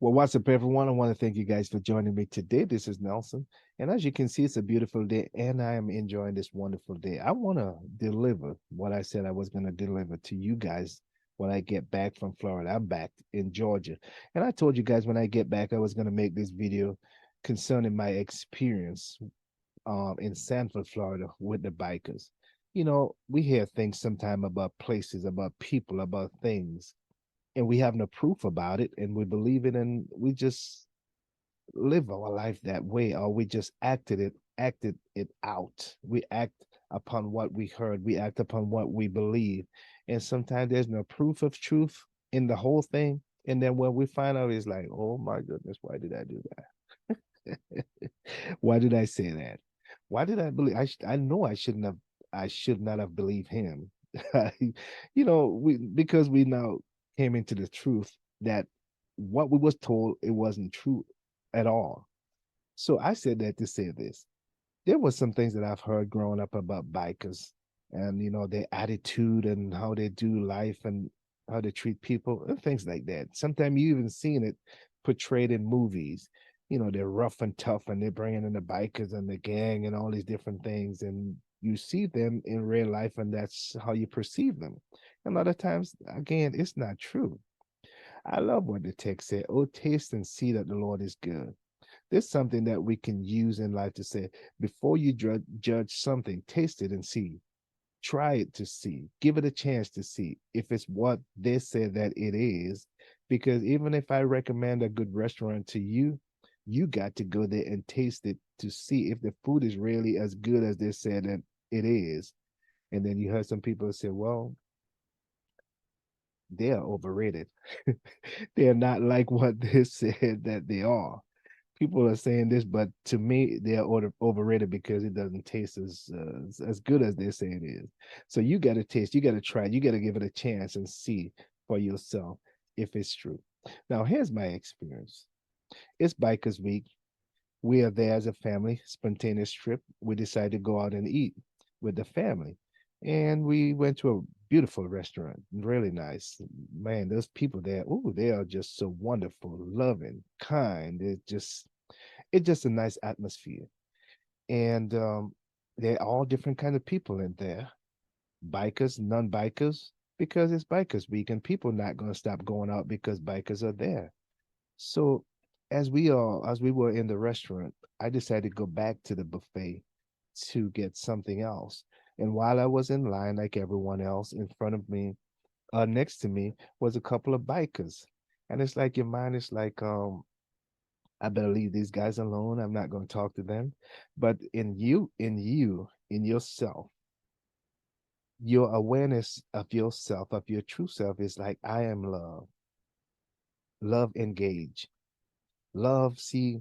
Well, what's up, everyone? I want to thank you guys for joining me today. This is Nelson. And as you can see, it's a beautiful day, and I am enjoying this wonderful day. I want to deliver what I said I was going to deliver to you guys when I get back from Florida. I'm back in Georgia. And I told you guys when I get back, I was going to make this video concerning my experience in Sanford, Florida with the bikers. You know, we hear things sometime about places, about people, about things, and we have no proof about it, and we believe it, and we just live our life that way, or we just acted it out. We act upon what we heard, we act upon what we believe, and sometimes there's no proof of truth in the whole thing. And then when we find out, it's like, oh my goodness, why did I do that? Why did I say that? Why did I believe? I know I shouldn't have. I should not have believed him. We because we now came into the truth that what we was told, it wasn't true at all. So I said that to say this. There was some things that I've heard growing up about bikers, and their attitude and how they do life and how they treat people and things like that. Sometimes you even seen it portrayed in movies. They're rough and tough, and they're bringing in the bikers and the gang and all these different things, and you see them in real life, and that's how you perceive them. And a lot of times, again, it's not true. I love what the text said. Oh, taste and see that the Lord is good. There's something that we can use in life to say, before you judge something, taste it and see. Try it to see. Give it a chance to see if it's what they say that it is. Because even if I recommend a good restaurant to you, you got to go there and taste it to see if the food is really as good as they said that it is. And then you heard some people say, well, they are overrated. They're not like what they said that they are. People are saying this, but to me, they're overrated because it doesn't taste as good as they say it is. So you got to taste, you got to try, you got to give it a chance and see for yourself if it's true. Now, here's my experience. It's Bikers Week. We are there as a family, spontaneous trip. We decided to go out and eat with the family. And we went to a beautiful restaurant, really nice. Man, those people there, oh, they are just so wonderful, loving, kind. It's just a nice atmosphere. And they're all different kind of people in there. Bikers, non-bikers, because it's Bikers Week and people not gonna stop going out because bikers are there. So as we were in the restaurant, I decided to go back to the buffet to get something else. And while I was in line, like everyone else, in front of me, next to me, was a couple of bikers. And it's like your mind is like, I better leave these guys alone. I'm not going to talk to them. But in yourself, your awareness of yourself, of your true self, is like, I am love. Love engage. Love see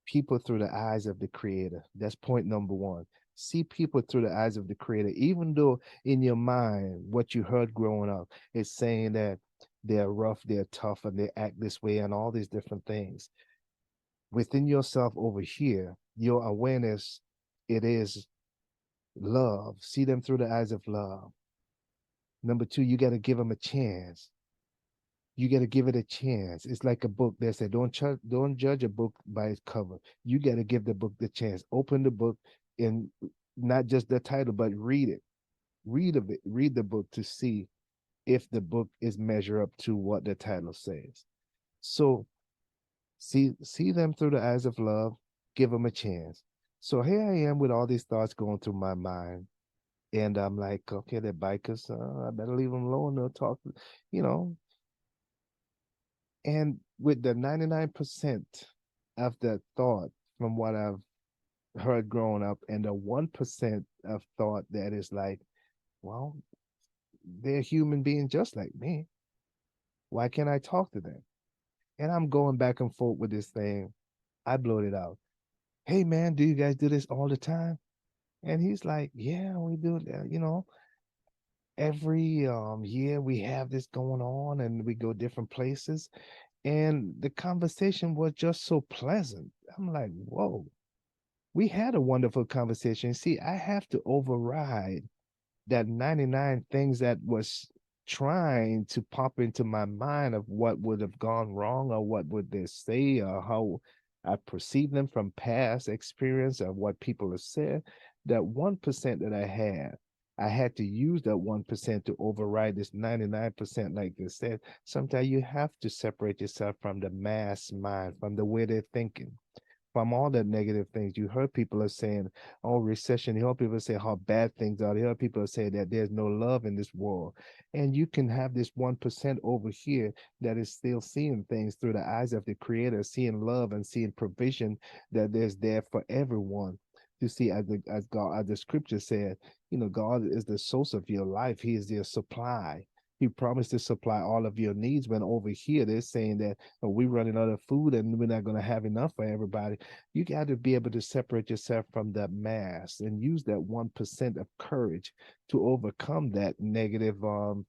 people through the eyes of the creator. That's point number one. See people through the eyes of the creator, even though in your mind, what you heard growing up is saying that they're rough, they're tough, and they act this way, and all these different things. Within yourself over here, your awareness, it is love. See them through the eyes of love. Number two, you got to give them a chance. You got to give it a chance. It's like a book. They say, don't judge a book by its cover. You got to give the book the chance. Open the book, and not just the title, but read it. Read of it. Read the book to see if the book is measure up to what the title says. So see them through the eyes of love. Give them a chance. So here I am with all these thoughts going through my mind, and I'm like, okay, they're bikers. I better leave them alone. They'll talk, you know. And with the 99% of the thought from what I've heard growing up, and the 1% of thought that is like, well, they're human beings just like me. Why can't I talk to them? And I'm going back and forth with this thing. I blowed it out. Hey man, do you guys do this all the time? And he's like, yeah, we do that. Every year we have this going on, and we go different places. And the conversation was just so pleasant. I'm like, whoa, we had a wonderful conversation. See, I have to override that 99 things that was trying to pop into my mind of what would have gone wrong or what would they say or how I perceive them from past experience of what people have said. That 1% that I had to use that 1% to override this 99%, like they said. Sometimes you have to separate yourself from the mass mind, from the way they're thinking, from all the negative things. You heard people are saying, oh, recession. You heard people say how bad things are. You heard people say that there's no love in this world. And you can have this 1% over here that is still seeing things through the eyes of the creator, seeing love and seeing provision that there's there for everyone. You see, as God, as the scripture said, God is the source of your life. He is your supply. He promised to supply all of your needs. When over here they're saying that, oh, we're running out of food and we're not going to have enough for everybody. You got to be able to separate yourself from the mass and use that 1% of courage to overcome that negative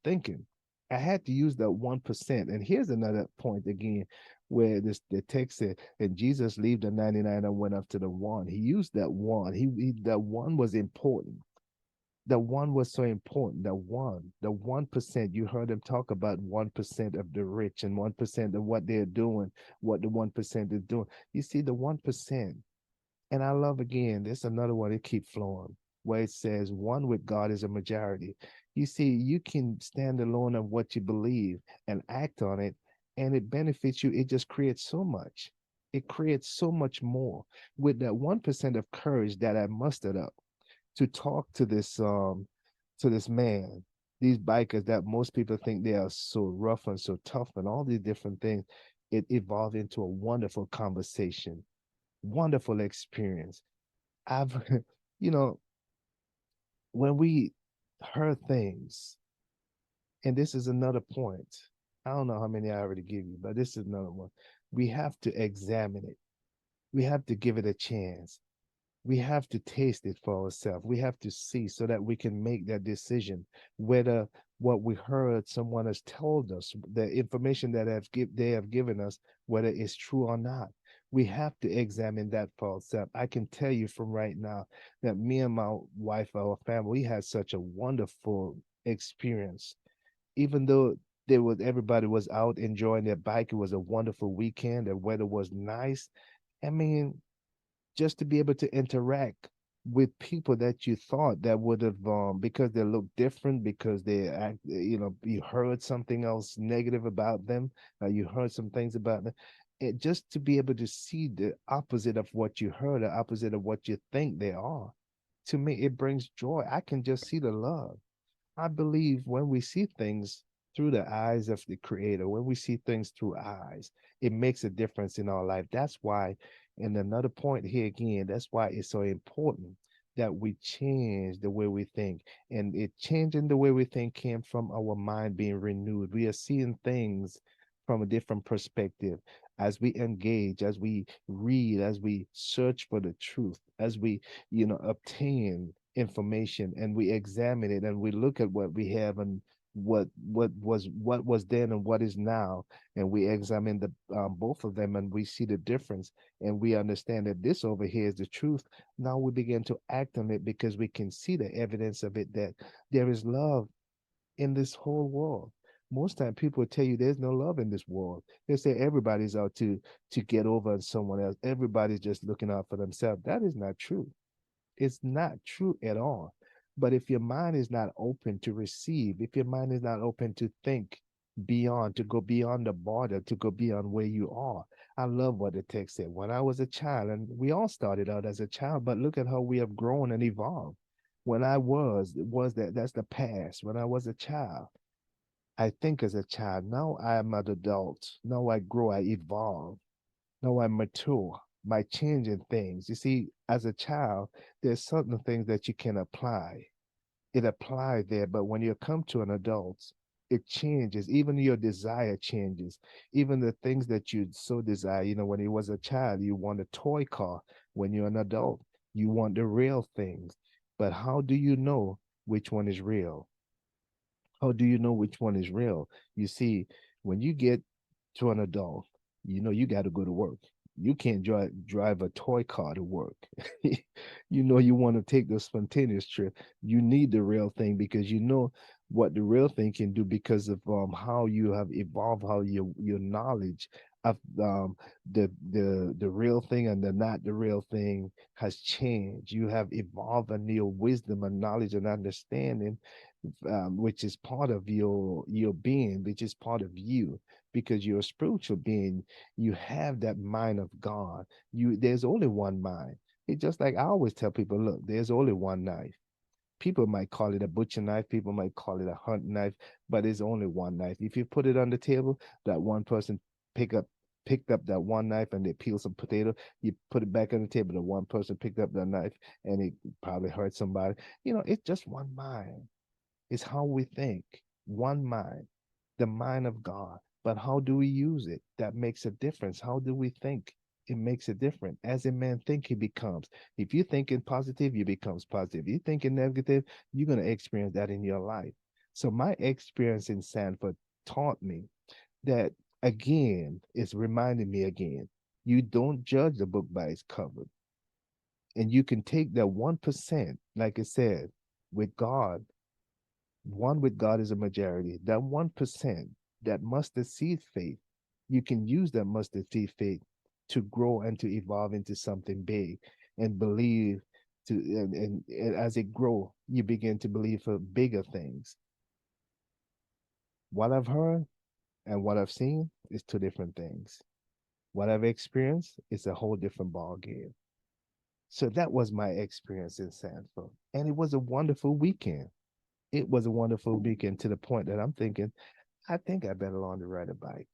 thinking. I had to use that 1%. And here's another point again, where the text said, and Jesus left the 99 and went up to the one. He used that one. That one was important. The one was so important. The 1%. You heard him talk about 1% of the rich and 1% of what they're doing, what the 1% is doing. You see, the 1%. And I love again, there's another one that keep flowing, where it says one with God is a majority. You see, you can stand alone on what you believe and act on it, and it benefits you. It just creates so much. It creates so much more with that 1% of courage that I mustered up to talk to this man, these bikers that most people think they are so rough and so tough and all these different things. It evolved into a wonderful conversation, wonderful experience. I've you know when we heard things, and this is another point. I don't know how many I already give you, but this is another one. We have to examine it. We have to give it a chance. We have to taste it for ourselves. We have to see so that we can make that decision whether what we heard someone has told us, the information that they have given us, whether it's true or not. We have to examine that for ourselves. I can tell you from right now that me and my wife, our family, we had such a wonderful experience. Even though everybody was out enjoying their bike, it was a wonderful weekend. The weather was nice. I mean, just to be able to interact with people that you thought that would have because they look different, because they act, you heard something else negative about them, you heard some things about them. Just to be able to see the opposite of what you heard, the opposite of what you think they are, to me it brings joy. I can just see the love. I believe when we see things through the eyes of the creator, when we see things through eyes, it makes a difference in our life. That's why, and another point here again, that's why it's so important that we change the way we think. And it changing the way we think came from our mind being renewed. We are seeing things from a different perspective as we engage, as we read, as we search for the truth, as we, obtain information and we examine it and we look at what we have and what was then and what is now, and we examine the both of them and we see the difference and we understand that this over here is the truth. Now we begin to act on it because we can see the evidence of it, that there is love in this whole world. Most time people tell you there's no love in this world. They say everybody's out to get over on someone else. Everybody's just looking out for themselves. That is not true. It's not true at all. But if your mind is not open to receive, if your mind is not open to think beyond, to go beyond the border, to go beyond where you are. I love what the text said. When I was a child, and we all started out as a child, but look at how we have grown and evolved. When I was that's the past. When I was a child, I think as a child. Now I am an adult. Now I grow, I evolve. Now I'm mature by changing things. You see, as a child, there's certain things that you can apply. It applied there, but when you come to an adult, it changes. Even your desire changes. Even the things that you so desire, when you was a child, you want a toy car. When you're an adult, you want the real things. But how do you know which one is real? How do you know which one is real? You see, when you get to an adult, you got to go to work. You can't drive a toy car to work. You want to take the spontaneous trip. You need the real thing because what the real thing can do because of how you have evolved, how your knowledge of the real thing and the not the real thing has changed. You have evolved in your wisdom and knowledge and understanding, which is part of your being, which is part of you, because you're a spiritual being. You have that mind of God. There's only one mind. It's just like I always tell people, look, there's only one knife. People might call it a butcher knife, people might call it a hunt knife, but it's only one knife. If you put it on the table, that one person pick up picked up that one knife and they peel some potato, you put it back on the table. The one person picked up that knife and it probably hurt somebody. It's just one mind. It's how we think. One mind, the mind of God. But how do we use it? That makes a difference. How do we think? It makes a difference. As a man think, he becomes. If you're thinking positive, you becomes positive. If you're thinking negative, you're going to experience that in your life. So my experience in Sanford taught me that, again, it's reminding me again, you don't judge the book by its cover. And you can take that 1%, like I said, with God. One with God is a majority. That 1%, that mustard seed faith, you can use that mustard seed faith to grow and to evolve into something big and believe and as it grow, you begin to believe for bigger things. What I've heard and what I've seen is two different things. What I've experienced is a whole different ball game. So that was my experience in Sanford. And it was a wonderful weekend. It was a wonderful weekend to the point that I'm thinking, I think I better learn to ride a bike.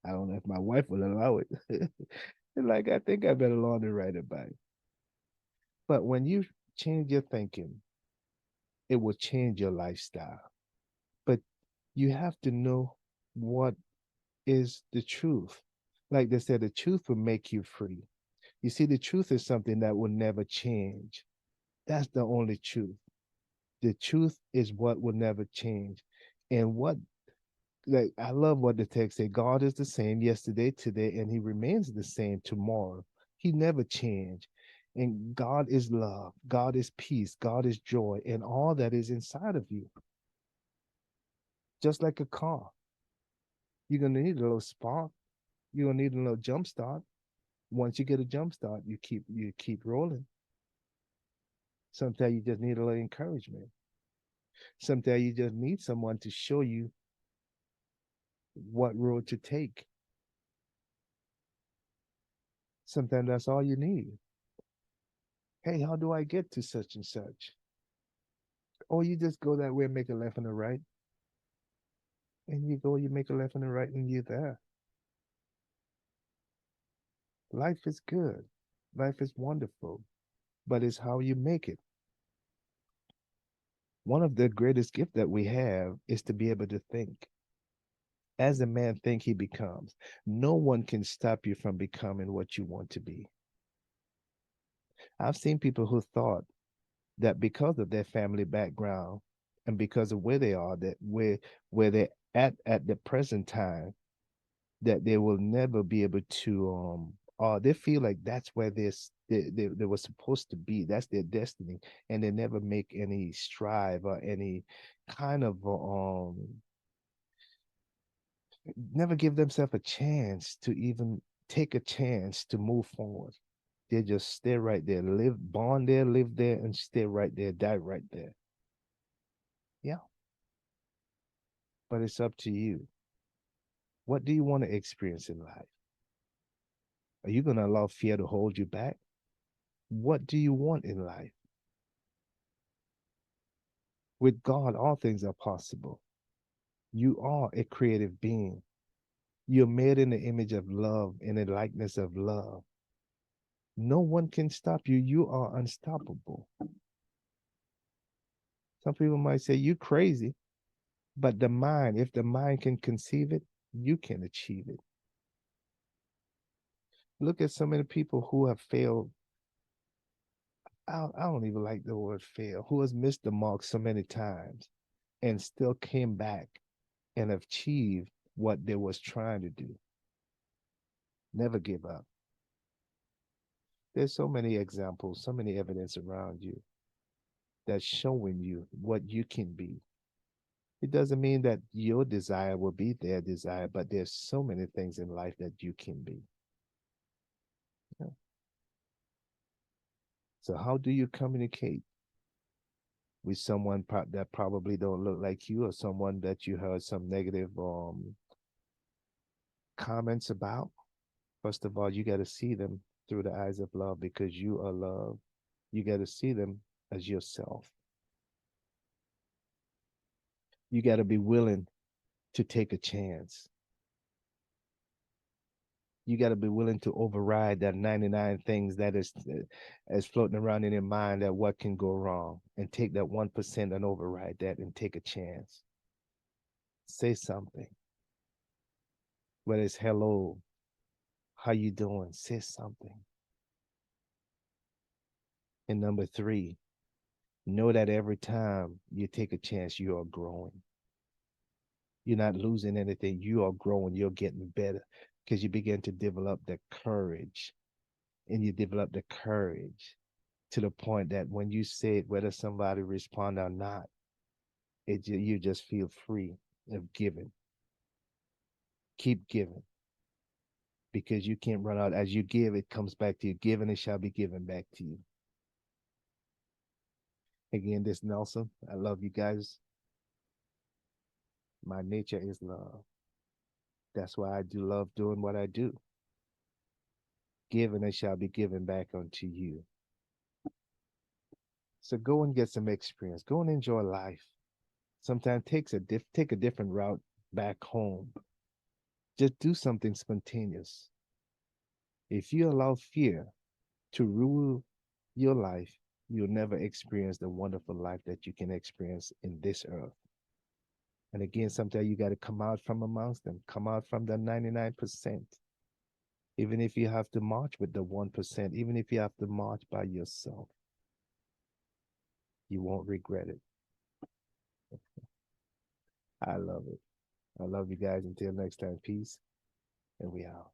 I don't know if my wife will allow it. Like, I think I better learn to ride a bike. But when you change your thinking, it will change your lifestyle. But you have to know what is the truth. Like they said, the truth will make you free. You see, the truth is something that will never change. That's the only truth. The truth is what will never change. And what like I love what the text say. God is the same yesterday, today, and he remains the same tomorrow. He never changed. And God is love, God is peace, God is joy, and all that is inside of you. Just like a car. You're gonna need a little spark, you're gonna need a little jump start. Once you get a jump start, you keep rolling. Sometimes you just need a little encouragement. Sometimes you just need someone to show you what road to take. Sometimes that's all you need. Hey, how do I get to such and such? Or you just go that way and make a left and a right. And you go, you make a left and a right, and you're there. Life is good. Life is wonderful, but it's how you make it. One of the greatest gifts that we have is to be able to think. As a man think, he becomes. No one can stop you from becoming what you want to be. I've seen people who thought that because of their family background and because of where they are, that where they're at the present time, that they will never be able to they feel like that's where they were supposed to be. That's their destiny, and they never make any strive or any kind of never give themselves a chance to even take a chance to move forward. They just stay right there, live, born there, live there, and stay right there, die right there. Yeah, but it's up to you. What do you want to experience in life? Are you going to allow fear to hold you back? What do you want in life? With God, all things are possible. You are a creative being. You're made in the image of love, in the likeness of love. No one can stop you. You are unstoppable. Some people might say you crazy, but the mind, if the mind can conceive it, you can achieve it. Look at so many people who have failed. I don't even like the word fail, who has missed the mark so many times and still came back and achieved what they was trying to do. Never give up. There's so many examples, so many evidence around you that's showing you what you can be. It doesn't mean that your desire will be their desire, but there's so many things in life that you can be. Yeah. So how do you communicate with someone that probably don't look like you, or someone that you heard some negative comments about? First of all, you got to see them through the eyes of love because you are love. You got to see them as yourself. You got to be willing to take a chance. You got to be willing to override that 99 things that is floating around in your mind that what can go wrong, and take that 1% and override that and take a chance. Say something. Whether it's hello, how you doing? Say something. And number three, know that every time you take a chance, you are growing. You're not losing anything. You are growing. You're getting better because you begin to develop the courage, and you develop the courage to the point that when you say it, whether somebody respond or not, you just feel free of giving. Keep giving because you can't run out. As you give, it comes back to you. Given, it shall be given back to you. Again, this Nelson. I love you guys. My nature is love. That's why I do love doing what I do. Given, it shall be given back unto you. So go and get some experience. Go and enjoy life. Sometimes take a different route back home. Just do something spontaneous. If you allow fear to rule your life, you'll never experience the wonderful life that you can experience in this earth. And again, sometimes you got to come out from amongst them, come out from the 99%. Even if you have to march with the 1%, even if you have to march by yourself, you won't regret it. I love it. I love you guys. Until next time, peace, and we out.